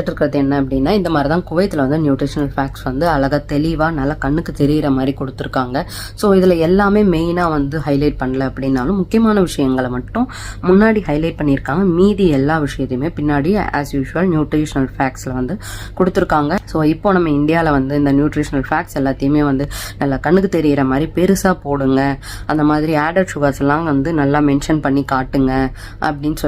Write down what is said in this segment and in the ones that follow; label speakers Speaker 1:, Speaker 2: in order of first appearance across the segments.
Speaker 1: பார்த்துட்டு இருக்கிறது என்ன அப்படின்னா, இந்த மாதிரி தான் குவைத்தில் வந்து நியூட்ரிஷனல் ஃபேக்ட்ஸ் வந்து அழகாக தெளிவாக நல்லா கண்ணுக்கு தெரிகிற மாதிரி கொடுத்துருக்காங்க. ஸோ இதில் எல்லாமே மெயினாக வந்து ஹைலைட் பண்ணல அப்படின்னாலும் முக்கியமான விஷயங்களை மட்டும் முன்னாடி ஹைலைட் பண்ணியிருக்காங்க. மீதி எல்லா விஷயத்தையுமே பின்னாடி ஆஸ் யூஷுவல் நியூட்ரிஷனல் ஃபேக்ட்ஸில் வந்து கொடுத்துருக்காங்க. ஸோ இப்போ நம்ம இந்தியாவில் வந்து இந்த நியூட்ரிஷனல் ஃபேக்ட்ஸ் எல்லாத்தையுமே வந்து நல்லா கண்ணுக்கு தெரிகிற மாதிரி பெருசாக போடுங்க, அந்த மாதிரி ஆடட் சுகர்ஸ் எல்லாம் வந்து நல்லா மென்ஷன் பண்ணி காட்டுங்க அப்படின்னு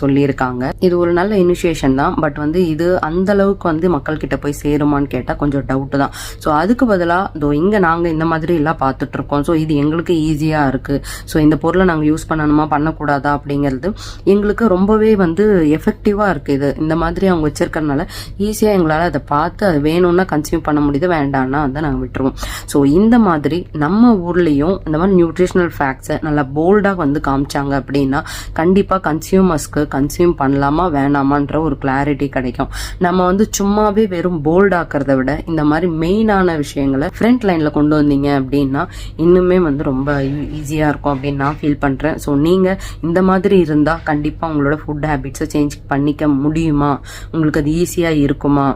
Speaker 1: சொல்லியிருக்காங்க. இது ஒரு நல்ல இனிஷியேஷன் தான். பட் வந்து இது அந்த அளவுக்கு வந்து மக்கள் கிட்ட போய் சேருமான்னு கேட்டால் கொஞ்சம் டவுட் தான். ஸோ அதுக்கு பதிலாக இங்கே நாங்கள் இந்த மாதிரி எல்லாம் பார்த்துட்டு இருக்கோம். ஸோ இது எங்களுக்கு ஈஸியாக இருக்கு. ஸோ இந்த பொருளை நாங்கள் யூஸ் பண்ணணுமா பண்ணக்கூடாதா அப்படிங்கிறது எங்களுக்கு ரொம்பவே வந்து எஃபெக்டிவாக இருக்கு. இது இந்த மாதிரி அவங்க வச்சிருக்கறனால ஈஸியாக எங்களால் அதை பார்த்து அது வேணும்னா கன்சியூம் பண்ண முடியுது, வேண்டாம்னா வந்து நாங்கள் விட்டுருவோம். ஸோ இந்த மாதிரி நம்ம ஊர்லேயும் இந்த மாதிரி நியூட்ரிஷனல் ஃபேக்ட்ஸை நல்லா போல்டாக வந்து காமிச்சாங்க அப்படின்னா கண்டிப்பாக கன்சியூமர்ஸ்க்கு கன்சியூம் பண்ணலாமா வேணாமான்ற ஒரு கிளாரிட்டி கிடைக்கும். நம்ம வந்து சும்மாவே வெறும் போல்டாக்கிறத விட இந்த மாதிரி மெயினான விஷயங்களை ஃப்ரண்ட் லைனில் கொண்டு வந்தீங்க அப்படின்னா இன்னுமே வந்து ரொம்ப ஈஸியாக இருக்கும் அப்படின்னு நான் ஃபீல் பண்ணுறேன். ஸோ நீங்கள் இந்த மாதிரி இருந்தால் கண்டிப்பாக உங்களோட ஃபுட் ஹேபிட்ஸை சேஞ்ச் பண்ணிக்க முடியுமா, உங்களுக்கு அது ஈஸியாக இருக்குமா,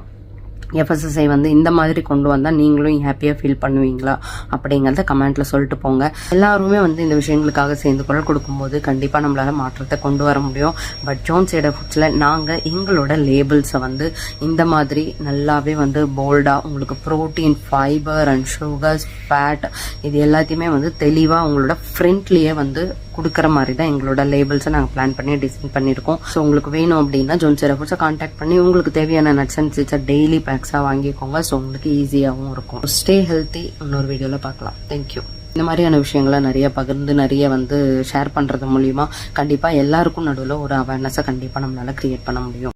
Speaker 1: எஃப்எஸ்எஸ்ஐ வந்து இந்த மாதிரி கொண்டு வந்தால் நீங்களும் ஹாப்பியாக ஃபீல் பண்ணுவீங்களா அப்படிங்கிறத கமெண்ட்டில் சொல்லிட்டு போங்க. எல்லாருமே வந்து இந்த விஷயங்களுக்காக சேர்ந்து குரல் கொடுக்கும்போது கண்டிப்பாக நம்மளால் மாற்றத்தை கொண்டு வர முடியும். பட் ஜோன் சைடா ஃபுட்ஸில் நாங்கள் எங்களோட லேபிள்ஸை வந்து இந்த மாதிரி நல்லாவே வந்து போல்டாக உங்களுக்கு protein, fibre and sugars, fat இது எல்லாத்தையுமே வந்து தெளிவாக உங்களோட ஃப்ரண்ட்லேயே வந்து கொடுக்குற மாதிரி தான் எங்களோட லேபிள்ஸை நாங்கள் பிளான் பண்ணி டிசைன் பண்ணியிருக்கோம். ஸோ உங்களுக்கு வேணும் அப்படின்னா ஜோன் சைடா ஃபுட்ஸை கான்டாக்ட் பண்ணி உங்களுக்கு தேவையான நட்ஸ் அண்ட் சீட்ஸை டெய்லி பேக்ஸாக வாங்கிக்கோங்க. ஸோ உங்களுக்கு ஈஸியாகவும் இருக்கும். Stay healthy. இன்னொரு வீடியோவில் பார்க்கலாம். தேங்க்யூ. இந்த மாதிரியான விஷயங்களை நிறைய பகிர்ந்து நிறைய வந்து ஷேர் பண்ணுறது மூலிமா கண்டிப்பாக எல்லாருக்கும் நடுவில் ஒரு அவேர்னஸை கண்டிப்பாக நம்மளால் க்ரியேட் பண்ண முடியும்.